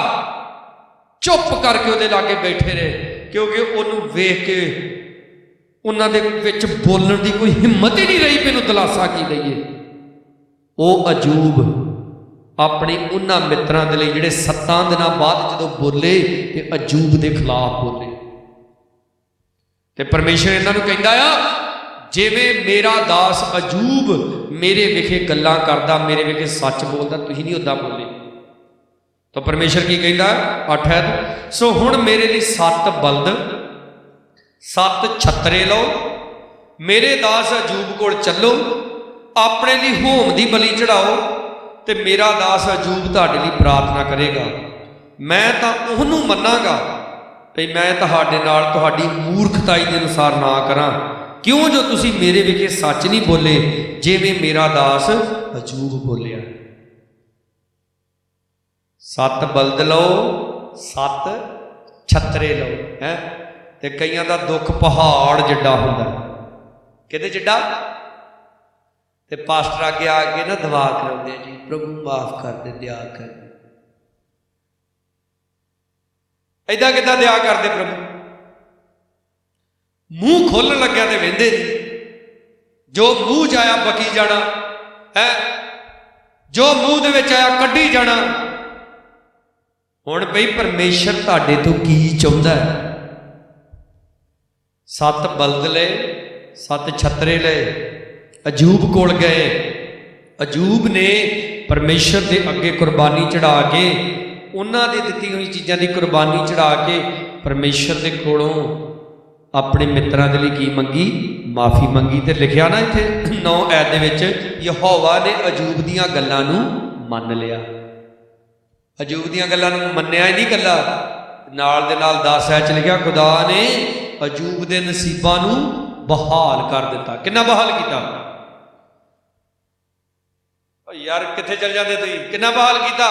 चुप करके वो लागे बैठे रहे, क्योंकि उन्होंने वेख के उन्होंने विच बोलण की कोई हिम्मत ही नहीं रही कि इन्हूं दिलासा की दईए। वो अजूब अपने उन्होंने मित्रां दे लई जिहड़े 7 दिनां बाद जदों बोले कि अजूब के खिलाफ बोले, तो परमेश्वर इन्हों कहता आ जिवें मेरा दास अजूब मेरे विखे गल्लां करदा, मेरे विखे सच बोलदा, तुसीं नहीं उदां बोले। तो परमेश्वर की कहता 8 है, सो हुण मेरे लिए 7 बलद 7 छतरे लो, मेरे दास अजूब कोल चलो, अपने लिए होम की बलि चढ़ाओ, तो मेरा दास अजूब तुहाडे लई प्रार्थना करेगा, मैं तो उहनूं मन्नांगा भई मैं तुहाडे नाल तुहाडी मूर्खताई के अनुसार ना करा, क्यों जो तुसी मेरे विखे सच नहीं बोले जिवें मेरा दास अजूब बोलिया। 7 बलद लो 7 छतरे लो है, ते कईयां दा दुख पहाड़ जिड्डा हुंदा, किहदे जिड्डा, ते पास्टर आगे आके ना दुआ कराउंदे जी प्रभु माफ कर दे, दया कर दे, ऐदा किद्दां दया करते प्रभु, मूँह खोलन लग्या तो वेंदे नहीं, जो मूँह च आया बकी जाना है, जो मूँह दे विच आया कड्ढी जाना। हुण बई परमेश्वर तुहाडे तो की चाहुंदा है? 7 बलद ले 7 छतरे ले, अजूब कोल गए, अजूब ने परमेश्वर के अगे कुर्बानी चढ़ा के, उन्होंने दी हुई चीज़ों की कुर्बानी चढ़ा के परमेश्वर के कोलों अपने मित्रों के लिए की मंगी, माफ़ी मंगी। तो लिखा ना इत्थे 9 ऐत दे यहोवा ने अजूब दीयां गल्लां नूं मन लिया। अजूब दीयां गल्लां नूं मन्निया ही नहीं कला, नाल दे नाल 10 ऐत च लिखा खुदा ने अजूब के नसीबां नूं बहाल कर दिता। किन्ना बहाल किया यार, कित्थे चल जाते तुसीं, किन्ना बहाल किया?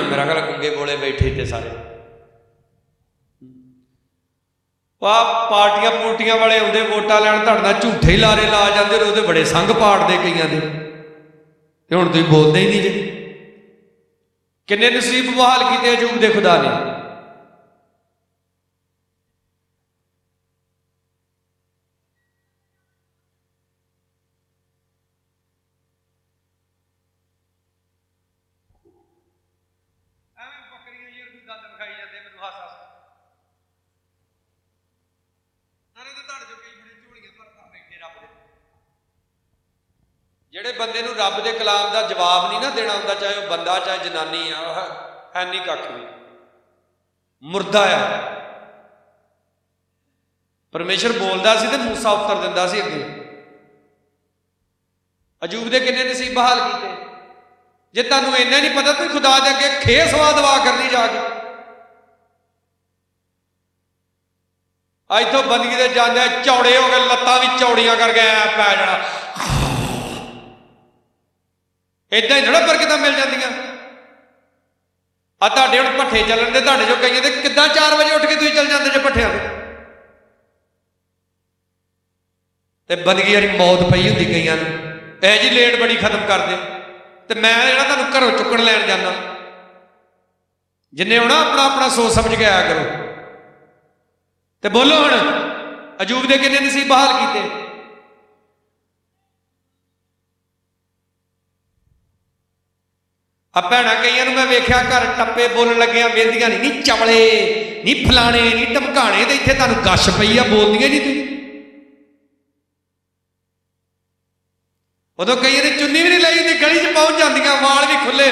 मेरा ख्याल गुंगे बोले बैठे थे सारे, पार्टियां पुर्टियां वाले आउंदे वोटां लैण, तुहाडे नाल झूठे ही लारे ला जाते, उहदे बड़े संघ पाड़दे कईयां दे, ते हुण तुसीं बोलदे ही नहीं जे। किन्ने नसीब बहाल कीते अजूब दे खुदा ने? ਜਿਹੜੇ ਬੰਦੇ ਨੂੰ ਰੱਬ ਦੇ ਕਲਾਮ ਦਾ ਜਵਾਬ ਨਹੀਂ ਨਾ ਦੇਣਾ ਹੁੰਦਾ, ਚਾਹੇ ਉਹ ਬੰਦਾ ਚਾਹੇ ਜਨਾਨੀ ਆ, ਹੈ ਨਹੀਂ ਕੱਖ ਵੀ, ਮੁਰਦਾ ਆ। ਪਰਮੇਸ਼ਰ ਬੋਲਦਾ ਸੀ ਤੇ ਮੂਸਾ ਉੱਤਰ ਦਿੰਦਾ ਸੀ ਅੱਗੇ। ਅਜੂਬ ਦੇ ਕਿੰਨੇ ਨਸੀਬ ਬਹਾਲ ਕੀਤੇ। ਜੇ ਤੁਹਾਨੂੰ ਇੰਨਾ ਨਹੀਂ ਪਤਾ ਤੁਸੀਂ ਖੁਦਾ ਦੇ ਅੱਗੇ ਖੇ ਸਵਾ ਦਵਾ ਕਰਨੀ ਜਾ ਕੇ। ਇੱਥੋਂ ਬੰਦਗੀ ਦੇ ਜਾਂਦੇ ਚੌੜੇ ਹੋ ਗਏ, ਲੱਤਾਂ ਵੀ ਚੌੜੀਆਂ ਕਰ ਗਏ, ਪੈ ਜਾਣਾ ਇਦਾਂ ਹੀ ਥੋੜਾ ਬਰਕਤਾਂ ਮਿਲ ਜਾਂਦੀਆਂ। ਆ ਤੁਹਾਡੇ ਹੁਣ ਭੱਠੇ ਚੱਲਣ ਦੇ, ਤੁਹਾਡੇ ਜੋ ਕਈਆਂ ਦੇ ਕਿੱਦਾਂ 4 ਵਜੇ ਉੱਠ ਕੇ ਤੁਸੀਂ ਚੱਲ ਜਾਂਦੇ ਜੇ ਭੱਠਿਆਂ ਤੇ, ਤੇ ਬੰਦਗੀ ਵਾਲੀ ਮੌਤ ਪਈ ਹੁੰਦੀ ਕਈਆਂ ਨੂੰ, ਇਹ ਜੀ ਲੇਟ ਬੜੀ ਖਤਮ ਕਰਦੇ, ਤੇ ਮੈਂ ਜਿਹੜਾ ਤੁਹਾਨੂੰ ਘਰੋਂ ਚੁੱਕਣ ਲੈਣ ਜਾਂਦਾ, ਜਿੰਨੇ ਆਉਣਾ ਆਪਣਾ ਆਪਣਾ ਸੋਚ ਸਮਝ ਕੇ ਆਇਆ ਕਰੋ। ਤੇ ਬੋਲੋ ਹੁਣ ਅਜੂਬ ਦੇ ਕਿੰਨੇ ਨਸੀਬ ਬਹਾਲ ਕੀਤੇ? ਆ ਭੈਣਾਂ ਕਈਆਂ ਨੂੰ ਮੈਂ ਵੇਖਿਆ ਘਰ ਟੱਪੇ ਬੋਲਣ ਲੱਗਿਆ ਵੇਂਦੀਆਂ ਨਹੀਂ ਚਵਲੇ ਨਹੀਂ ਫਲਾਣੇ ਨਹੀਂ ਧਮਕਾਣੇ, ਤੇ ਇੱਥੇ ਤੁਹਾਨੂੰ ਗੱਸ਼ ਪਈ ਆ ਬੋਲਦੀਆਂ ਨਹੀਂ ਤੁਸੀਂ। ਉਦੋਂ ਕਈਆਂ ਨੇ ਚੁੰਨੀ ਵੀ ਨਹੀਂ ਲਈ ਹੁੰਦੀ, ਗਲੀ 'ਚ ਪਹੁੰਚ ਜਾਂਦੀਆਂ, ਵਾਲ ਵੀ ਖੁੱਲੇ,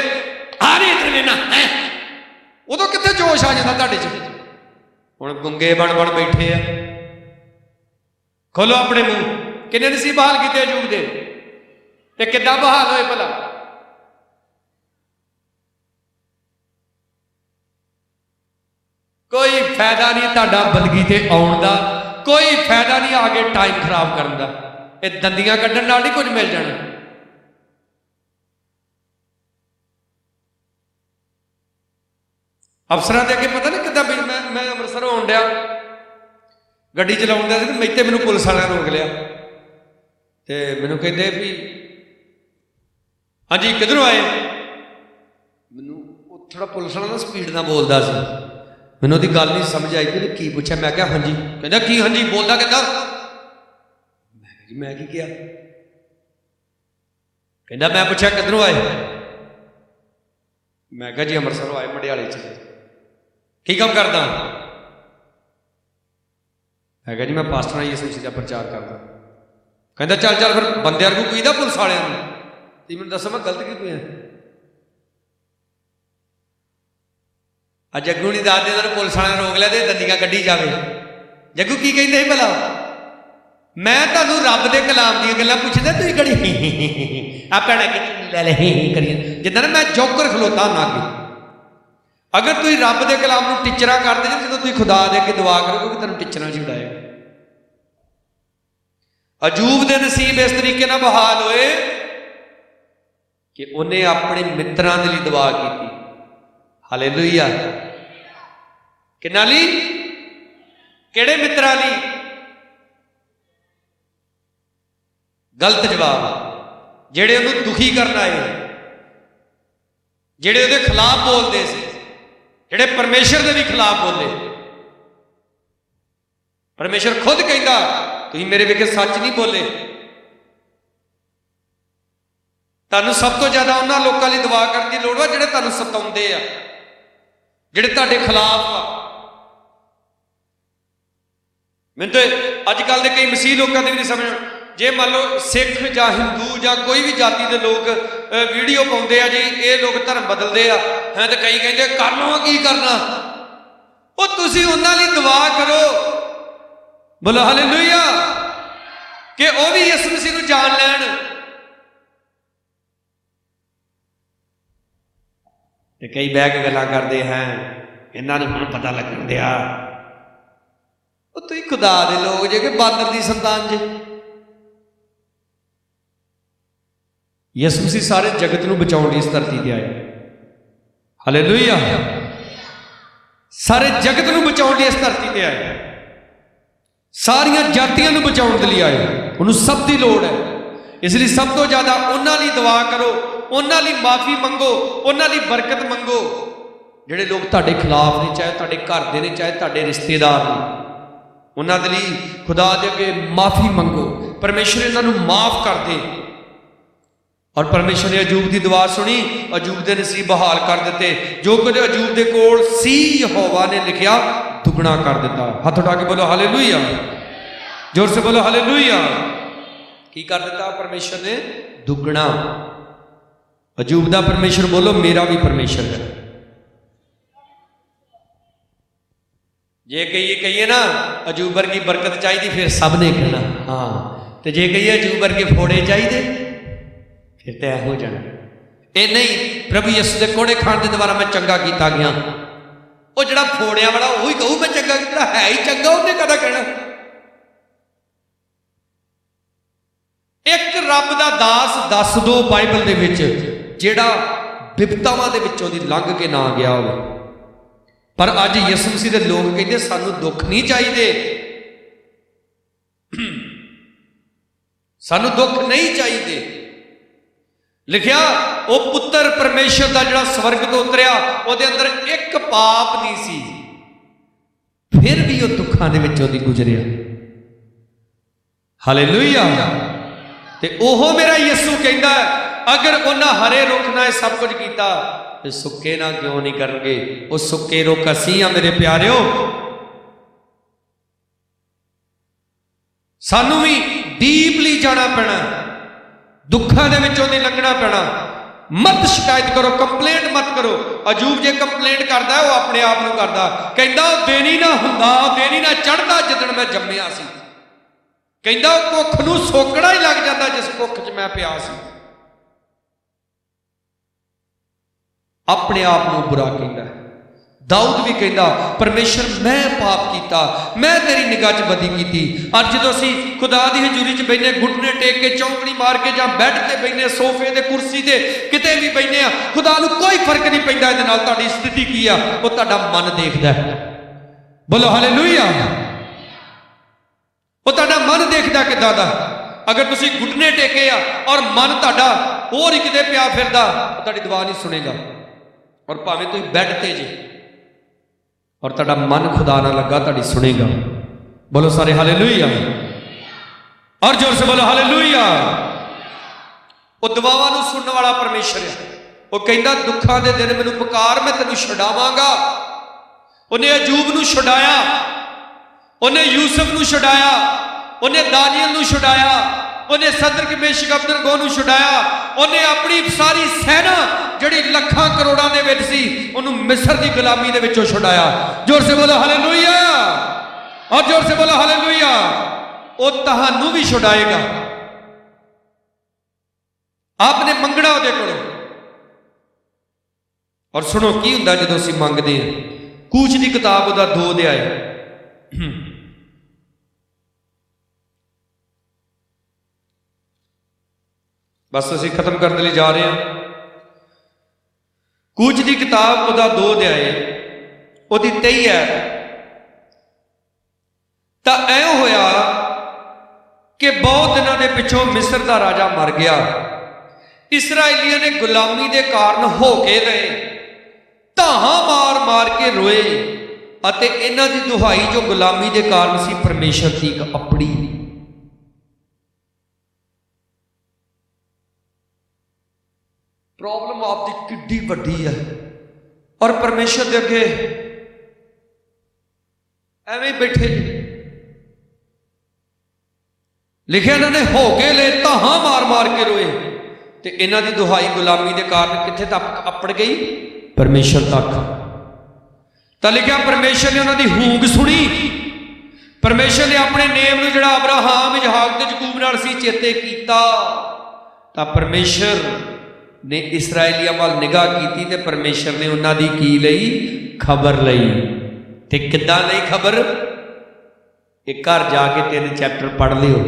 ਆ ਨਹੀਂ ਇੱਧਰ ਵੇਨਾ ਹੈ। ਉਦੋਂ ਕਿੱਥੇ ਜੋਸ਼ ਆ ਜਾਂਦਾ ਤੁਹਾਡੇ 'ਚ? ਹੁਣ ਗੁੰਗੇ ਬਣ ਬੈਠੇ ਆ। ਖੋਲੋ ਆਪਣੇ ਮੂੰਹ, ਕਿੰਨੇ ਨਸੀਬ ਬਹਾਲ ਕੀਤੇ ਅਜੂਬ ਦੇ, ਤੇ ਕਿੱਦਾਂ ਬਹਾਲ ਹੋਏ ਭਲਾ? ਕੋਈ ਫਾਇਦਾ ਨਹੀਂ ਤੁਹਾਡਾ ਬੰਦਗੀ ਤੇ ਆਉਣ ਦਾ, ਕੋਈ ਫਾਇਦਾ ਨਹੀਂ ਆ ਕੇ ਟਾਈਮ ਖਰਾਬ ਕਰਨ ਦਾ। ਇਹ ਦੰਦੀਆਂ ਕੱਢਣ ਨਾਲ ਨਹੀਂ ਕੁਝ ਮਿਲ ਜਾਣਾ। ਅਫਸਰਾਂ ਦੇ ਅੱਗੇ ਪਤਾ ਨਹੀਂ ਕਿੱਦਾਂ ਵੀ ਮੈਂ ਅੰਮ੍ਰਿਤਸਰ ਆਉਣ ਡਿਆ, ਗੱਡੀ ਚਲਾਉਣ ਦਾ ਸੀ, ਤੇ ਮੈਥੇ ਮੈਨੂੰ ਪੁਲਿਸ ਵਾਲਿਆਂ ਰੋਕ ਲਿਆ, ਤੇ ਮੈਨੂੰ ਕਹਿੰਦੇ ਵੀ ਹਾਂਜੀ ਕਿੱਧਰੋਂ ਆਏ? ਮੈਨੂੰ ਉਹ ਥੋੜਾ ਪੁਲਿਸ ਵਾਲਾ ਨਾ ਸਪੀਡ ਨਾਲ ਬੋਲਦਾ ਸੀ, ਮੈਨੂੰ ਉਹਦੀ ਗੱਲ ਨਹੀਂ ਸਮਝ ਆਈ ਕਿ ਕੀ ਪੁੱਛਿਆ। ਮੈਂ ਕਿਹਾ ਹਾਂਜੀ। ਕਹਿੰਦਾ ਕੀ ਹਾਂਜੀ, ਬੋਲਦਾ ਕਿੱਦਾਂ? ਮੈਂ ਕਿਹਾ ਜੀ ਮੈਂ ਕੀ ਕਿਹਾ? ਕਹਿੰਦਾ ਮੈਂ ਪੁੱਛਿਆ ਕਿੱਧਰੋਂ ਆਏ? ਮੈਂ ਕਿਹਾ ਜੀ ਅੰਮ੍ਰਿਤਸਰੋਂ ਆਏ, ਮੰਡਿਆਲੇ 'ਚ। ਕੀ ਕੰਮ ਕਰਦਾ? ਮੈਂ ਕਿਹਾ ਜੀ ਮੈਂ ਪਾਸਟਰ ਯਿਸੂ ਮਸੀਹ ਦਾ ਪ੍ਰਚਾਰ ਕਰਦਾ। ਕਹਿੰਦਾ ਚੱਲ ਚੱਲ ਫਿਰ ਬੰਦਿਆਂ ਨੂੰ ਕਹੀਦਾ ਪੁਲਿਸ ਵਾਲਿਆਂ ਨੂੰ, ਤੇ ਮੈਨੂੰ ਦੱਸੋ ਮੈਂ ਗਲਤ ਕੀ ਪਿਆ? ਅੱਜ ਜੱਗੂ ਨਹੀਂ ਦੱਸਦੇ ਇਹਨਾਂ ਨੂੰ ਪੁਲਿਸ ਵਾਲਿਆਂ ਨੇ ਰੋਕ ਲਿਆ ਤੇ ਦੰਦੀਆਂ ਕੱਢੀ ਜਾਵੇ। ਜੱਗੂ ਕੀ ਕਹਿੰਦੇ ਸੀ ਭਲਾ? ਮੈਂ ਤੁਹਾਨੂੰ ਰੱਬ ਦੇ ਕਲਾਮ ਦੀਆਂ ਗੱਲਾਂ ਪੁੱਛਦਾ, ਤੁਸੀਂ ਕੜੀ ਆ ਭੈਣਾ ਕਿ ਲੈ ਲੈ ਕਰੀਏ, ਜਿੱਦਾਂ ਨਾ ਮੈਂ ਜੋਕਰ ਖਲੋਤਾ ਨਾ ਅੱਗੇ। ਅਗਰ ਤੁਸੀਂ ਰੱਬ ਦੇ ਕਲਾਮ ਨੂੰ ਟੀਚਰਾਂ ਕਰਦੇ ਜੇ, ਜਦੋਂ ਤੁਸੀਂ ਖੁਦਾ ਦੇ ਅੱਗੇ ਦੁਆ ਕਰੋਗੇ ਕਿ ਤੁਹਾਨੂੰ ਟੀਚਰਾਂ 'ਚ ਉਡਾਏਗਾ। ਅਜੂਬ ਦੇ ਨਸੀਬ ਇਸ ਤਰੀਕੇ ਨਾਲ ਬਹਾਲ ਹੋਏ ਕਿ ਉਹਨੇ ਆਪਣੇ ਮਿੱਤਰਾਂ ਦੇ ਲਈ ਦੁਆ ਕੀਤੀ। ਹਾਲੇਲੂਇਆ। ਕਿਹਨਾਂ ਲਈ? ਕਿਹੜੇ ਮਿੱਤਰਾਂ ਲਈ? ਗਲਤ ਜਵਾਬ, ਜਿਹੜੇ ਉਹਨੂੰ ਦੁਖੀ ਕਰਨ ਆਏ, ਜਿਹੜੇ ਉਹਦੇ ਖਿਲਾਫ ਬੋਲਦੇ ਸੀ, ਜਿਹੜੇ ਪਰਮੇਸ਼ਰ ਦੇ ਵੀ ਖਿਲਾਫ ਬੋਲੇ। ਪਰਮੇਸ਼ਰ ਖੁਦ ਕਹਿੰਦਾ ਤੁਸੀਂ ਮੇਰੇ ਵਿਖੇ ਸੱਚ ਨਹੀਂ ਬੋਲੇ। ਤੁਹਾਨੂੰ ਸਭ ਤੋਂ ਜ਼ਿਆਦਾ ਉਹਨਾਂ ਲੋਕਾਂ ਲਈ ਦੁਆ ਕਰਨ ਦੀ ਲੋੜ ਵਾ ਜਿਹੜੇ ਤੁਹਾਨੂੰ ਸਤਾਉਂਦੇ ਆ, ਜਿਹੜੇ ਤੁਹਾਡੇ ਖਿਲਾਫ ਆ। ਮੈਨੂੰ ਤੇ ਅੱਜ ਕੱਲ੍ਹ ਦੇ ਕਈ ਮਸੀਹ ਲੋਕਾਂ ਦੀ ਵੀ ਨਹੀਂ ਸਮਝ। ਜੇ ਮੰਨ ਲਓ ਸਿੱਖ ਜਾਂ ਹਿੰਦੂ ਜਾਂ ਕੋਈ ਵੀ ਜਾਤੀ ਦੇ ਲੋਕ ਵੀਡੀਓ ਪਾਉਂਦੇ ਆ ਜੀ ਇਹ ਲੋਕ ਧਰਮ ਬਦਲਦੇ ਆ ਹੈ, ਤੇ ਕਈ ਕਹਿੰਦੇ ਕਰ ਲਓ ਕੀ ਕਰਨਾ। ਉਹ ਤੁਸੀਂ ਉਹਨਾਂ ਲਈ ਦੁਆ ਕਰੋ, ਬੋਲੋ ਹਾਲੇਲੂਇਆ, ਕਿ ਉਹ ਵੀ ਯਿਸੂ ਮਸੀਹ ਨੂੰ ਜਾਣ ਲੈਣ। ਤੇ ਕਈ ਬਹਿ ਕੇ ਗੱਲਾਂ ਕਰਦੇ ਹੈ ਇਹਨਾਂ ਨੂੰ ਹੁਣ ਪਤਾ ਲੱਗਣ ਦਿਆ। ਉਹ ਤੁਸੀਂ ਖੁਦਾ ਦੇ ਲੋਕ ਜੇ ਕਿ ਬਾਂਦਰ ਦੀ ਸੰਤਾਨ ਜੇ। ਯਿਸੂ ਮਸੀਹ ਸਾਰੇ ਜਗਤ ਨੂੰ ਬਚਾਉਣ ਲਈ ਇਸ ਧਰਤੀ ਤੇ ਆਇਆ। ਹਾਲੇਲੂਇਆ। ਸਾਰੇ ਜਗਤ ਨੂੰ ਬਚਾਉਣ ਲਈ ਇਸ ਧਰਤੀ ਤੇ ਆਇਆ, ਸਾਰੀਆਂ ਜਾਤੀਆਂ ਨੂੰ ਬਚਾਉਣ ਦੇ ਲਈ ਆਇਆ। ਉਹਨੂੰ ਸਭ ਦੀ ਲੋੜ ਹੈ, ਇਸ ਲਈ ਸਭ ਤੋਂ ਜ਼ਿਆਦਾ ਉਹਨਾਂ ਲਈ ਦੁਆ ਕਰੋ, ਉਹਨਾਂ ਲਈ ਮਾਫੀ ਮੰਗੋ, ਉਹਨਾਂ ਲਈ ਬਰਕਤ ਮੰਗੋ। ਜਿਹੜੇ ਲੋਕ ਤੁਹਾਡੇ ਖਿਲਾਫ ਨੇ, ਚਾਹੇ ਤੁਹਾਡੇ ਘਰ ਦੇ ਨੇ, ਚਾਹੇ ਤੁਹਾਡੇ ਰਿਸ਼ਤੇਦਾਰ ਨੇ, ਉਹਨਾਂ ਦੇ ਲਈ ਖੁਦਾ ਦੇ ਅੱਗੇ ਮਾਫੀ ਮੰਗੋ। ਪਰਮੇਸ਼ਰ ਇਹਨਾਂ ਨੂੰ ਮਾਫ ਕਰ ਦੇ। ਔਰ ਪਰਮੇਸ਼ਰ ਨੇ ਅਜੂਬ ਦੀ ਦੁਆ ਸੁਣੀ, ਅਜੂਬ ਦੇ ਨਸੀਬ ਬਹਾਲ ਕਰ ਦਿੱਤੇ। ਜੋ ਕੁਝ ਅਜੂਬ ਦੇ ਕੋਲ ਸੀ ਯਹੋਵਾ ਨੇ ਲਿਖਿਆ ਦੁੱਗਣਾ ਕਰ ਦਿੱਤਾ। ਹੱਥ ਉਠਾ ਕੇ ਬੋਲੋ ਹਾਲੇਲੂਇਆ, ਜ਼ੋਰ ਸੇ ਬੋਲੋ ਹਾਲੇਲੂਇਆ। ਕੀ ਕਰ ਦਿੱਤਾ ਪਰਮੇਸ਼ਰ ਨੇ? ਦੁੱਗਣਾ। ਅਜੂਬ ਦਾ ਪਰਮੇਸ਼ਰ ਬੋਲੋ ਮੇਰਾ ਵੀ ਪਰਮੇਸ਼ਰ ਹੈ। ਜੇ ਕਹੀਏ ਨਾ ਅਜੂਬ ਵਰਗੀ ਬਰਕਤ ਚਾਹੀਦੀ, ਫਿਰ ਸਭ ਨੇ ਕਹਿਣਾ ਹਾਂ, ਤੇ ਜੇ ਕਹੀਏ ਅਜੂਬ ਵਰਗੇ ਫੋੜੇ ਚਾਹੀਦੇ, ਫਿਰ ਤਾਂ ਇਹੋ ਜਾਣਾ। ਇਹ ਨਹੀਂ ਪ੍ਰਭੂ ਯਿਸੂ ਦੇ ਕੋੜੇ ਖਾਣ ਦੇ ਦੁਆਰਾ ਮੈਂ ਚੰਗਾ ਕੀਤਾ ਗਿਆ। ਉਹ ਜਿਹੜਾ ਫੋੜਿਆਂ ਵਾਲਾ ਉਹੀ ਕਹੂ ਮੈਂ ਚੰਗਾ ਕੀਤਾ, ਹੈ ਹੀ ਚੰਗਾ, ਉਹਨੇ ਕਦਾ ਕਹਿਣਾ। ਇੱਕ ਰੱਬ ਦਾ ਦਾਸ ਦੱਸ ਦੋ ਬਾਈਬਲ ਦੇ ਵਿੱਚ ਜਿਹੜਾ ਬਿਪਤਾਵਾਂ ਦੇ ਵਿੱਚੋਂ ਦੀ ਲੰਘ ਕੇ ਨਾ ਗਿਆ ਹੋਵੇ। ਪਰ ਅੱਜ ਯਿਸੂ ਮਸੀਹ ਦੇ ਲੋਕ ਕਹਿੰਦੇ ਸਾਨੂੰ ਦੁੱਖ ਨਹੀਂ ਚਾਹੀਦੇ, ਸਾਨੂੰ ਦੁੱਖ ਨਹੀਂ ਚਾਹੀਦੇ। ਲਿਖਿਆ ਉਹ ਪੁੱਤਰ ਪਰਮੇਸ਼ਰ ਦਾ ਜਿਹੜਾ ਸਵਰਗ ਤੋਂ ਉਤਰਿਆ, ਉਹਦੇ ਅੰਦਰ ਇੱਕ ਪਾਪ ਨਹੀਂ ਸੀ, ਫਿਰ ਵੀ ਉਹ ਦੁੱਖਾਂ ਦੇ ਵਿੱਚੋਂ ਦੀ ਗੁਜ਼ਰਿਆ। ਹਾਲੇਲੂਇਆ। ਤੇ ਉਹ ਮੇਰਾ ਯਿਸੂ ਕਹਿੰਦਾ अगर उन्हें हरे रुख ने सब कुछ किया तो सुके ना क्यों नहीं करनगे? वो सुके रुख असीं आ मेरे प्यारिओ। सानू भी डीपली जाना पैना, दुखों के विचों दी लंघना पैना। मत शिकायत करो, कंप्लेंट मत करो। अजूब जे कंप्लेंट करता है वो अपने आप को करता, कहता दिन ही ना हुंदा, दिन ही ना चढ़ता जिदन मैं जम्मिया सी। कहता कुख नूं सोकड़ा ही लग जाता जिस कुख च मैं पिया सी। अपने आप को बुरा कहता है। दाऊद भी कहता परमेश्वर मैं पाप किया, मैं तेरी निगाह च बदी की। और जो असी खुदा की हजूरी च बहने, घुटने टेक के, चौंकड़ी मार के, या बैड से बहने, सोफे के, कुर्सी से, किते भी बहने, खुदा नूं कोई फर्क नहीं पैंदा इहदे नाल तुहाडी स्थिति की आ, वो तुहाडा मन देखदा है। बोलो हालेलुया। वो तुहाडा मन देखदा किदां दा। अगर तुसीं घुटने टेके आ और मन तुहाडा होर ही किते पिया फिरदा, तुहाडी दुआ नहीं सुनेगा। और भावें तुसीं बैड ते जे और तुहाडा मन खुदा ना लगा, तुहाडी सुनेगा। बोलो सारे हालेलुया, और जोर से बोलो हालेलुया। वो दुआवां नूं सुनने वाला परमेश्वर है। वो कहंदा दुखां दे दिन मैनूं पुकार, मैं तैनूं छुड़ावांगा। उन्हें अजूब नूं छुड़ाया, उन्हें यूसुफ नूं छुड़ाया, उन्हें दानियल नूं छुड़ाया, उन्हें सदरक मेशक अबदनगो नूं छुड़ाया। उन्हें अपनी सारी सेना जिहड़ी लखां करोड़ां दे विच सी, उन्होंने मिस्र की गुलामी दे विचों छुड़ाया। जोर से बोलो हालेलुया, और जोर से बोलो हालेलुया। वो तुहानूं भी छुड़ाएगा। आपने मंगना उहदे कोलों। और सुनो की हुंदा जदों असीं मंगदे हां। कूच की किताब उहदा 2 अध्याय, बस असीं खत्म करने लिए जा रहे हैं। कूच की किताब उहदा 2 अध्याय उहदी 23 है। तां ऐ होया कि बहुत दिनों के पिछों मिस्र का राजा मर गया। इसराइलियों ने गुलामी के कारण हो के रहे, धाहां मार मार के रोए, अते इन्हां दी दुहाई जो गुलामी के कारण सी परमेश्वर की एक अपनी। प्रॉब्लम आपकी किड्डी वड्डी है, और परमेश्वर के अगे एवं बैठे। लिखिया इन्होंने हो के ले, धाहां मार मार के रोए, तो इन्हां दी दुहाई गुलामी के कारण कित्थे तक अपड़ गई? परमेश्वर तक। तो लिखिया परमेश्वर ने उन्होंने हूंग सुनी। परमेश्वर ने अपने नेम नूं जिहड़ा अब्राहम, इसहाक ते याकूब नाल सी चेते कीता। तां परमेश्वर ने इसराइलियां वाल निगाह की, ते परमेश्वर ने उन्हां दी की लई? खबर लई। ते किद्दां लई खबर? एक घर जाके 3 चैप्टर पढ़ लियो।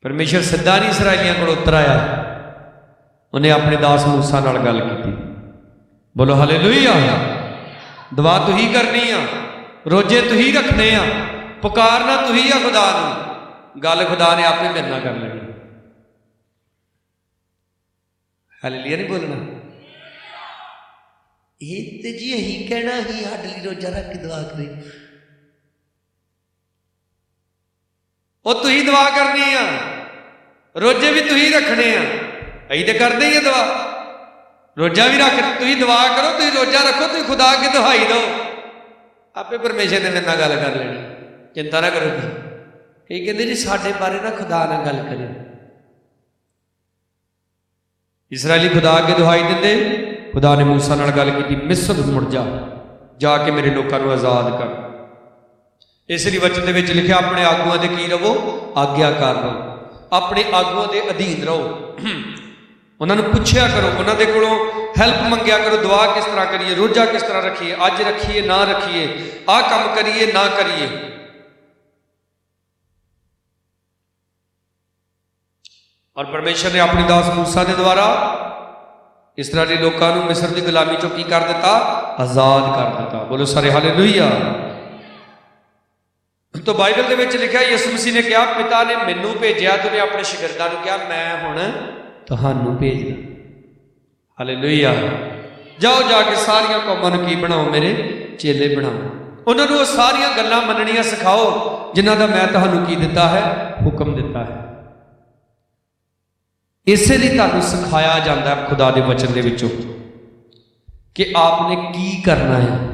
परमेश्वर सीधा नहीं इसराइलियां कोल उतर आया, उन्हें अपने दास मूसा नाल गल की। बोलो हालेलुया। दुआ तू ही करनी आ, रोजे तू ही रखने आ, पुकारना तू ही आ खुदा नूं, गल खुदा ने आपे मेरे नाल कर लेनी। हालेलुया नहीं बोलना। ये तो जी यही कहना ही हड लई रोजा रख के दुआ करे। वो तू ही दुआ करनी आ, रोजे भी तू ही रखने आ। अं तो करते ही है दुआ, रोजा भी रख, तू ही दुआ करो, तू ही रोजा रखो, तू खुदा के दुहाई दो, आपे परमेश्वर ने मेरे नाल गल कर लेनी। चिंता ना करो। कई कहते जी साडे बारे ना खुदा नाल गल करे। इसराइली खुदा के दुहाई देंदे, खुदा ने मूसा नाल गल की, मिस्र मुड़ जा, जाके मेरे लोगों को आज़ाद कर। इसलिए वचन दे विच लिखिया अपने आगुआं दे की रहो? आग्याकार रहो, अपने आगुआं दे अधीन रहो। उन्होंने पूछया करो, उन्होंने कोलों हैल्प मंगया करो, दुआ किस तरह करिए, रोजा किस तरह रखिए, अज रखिए ना रखिए, आ काम करिए ना करिए। और परमेश्वर ने अपने दास मूसा के द्वारा इसराइली लोगों को मिस्र की गुलामी चो की कर दिता? आजाद कर दिता। बोलो सारे हालेलुया। तो बाइबल के विच लिखा यीशु मसीह ने कहा पिता ने मैनू भेजा, तो मैं अपने शागिर्दां नूं कहा मैं हुण तुहानूं भेजना। हालेलुया। जाओ जाके सारिया कौमां नूं की बनाओ, मेरे चेले बनाओ। उन्होंने वो सारिया गल्लां मननियां सिखाओ जिन्हां दा मैं तुहानूं की दिता है, हुक्म दिता है। ਇਸੇ ਲਈ ਤੁਹਾਨੂੰ ਸਿਖਾਇਆ ਜਾਂਦਾ ਹੈ ਖੁਦਾ ਦੇ ਵਚਨ ਦੇ ਵਿੱਚੋਂ ਕਿ ਆਪਨੇ ਕੀ ਕਰਨਾ ਹੈ,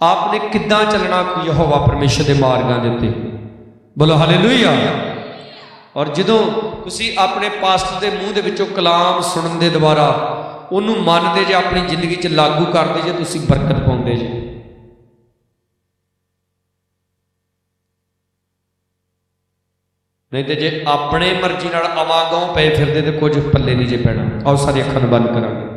आपने किद्दां चलना यहोवा परमेश्वर के मार्गां दे उत्ते। बोलो हालेलुया। और जदों तुसीं अपने पास्टर के मूँह दे विचों कलाम सुनन दे द्वारा उन्होंने मनते जे, अपनी जिंदगी च लागू करते जे, तुसीं बरकत पाउंदे जे। नहीं तो जे अपने मर्जी नाल आवागों पे फिरदे तो कुछ पल्ले नहीं जे पैना। आओ सारी अखां बंद करांगे।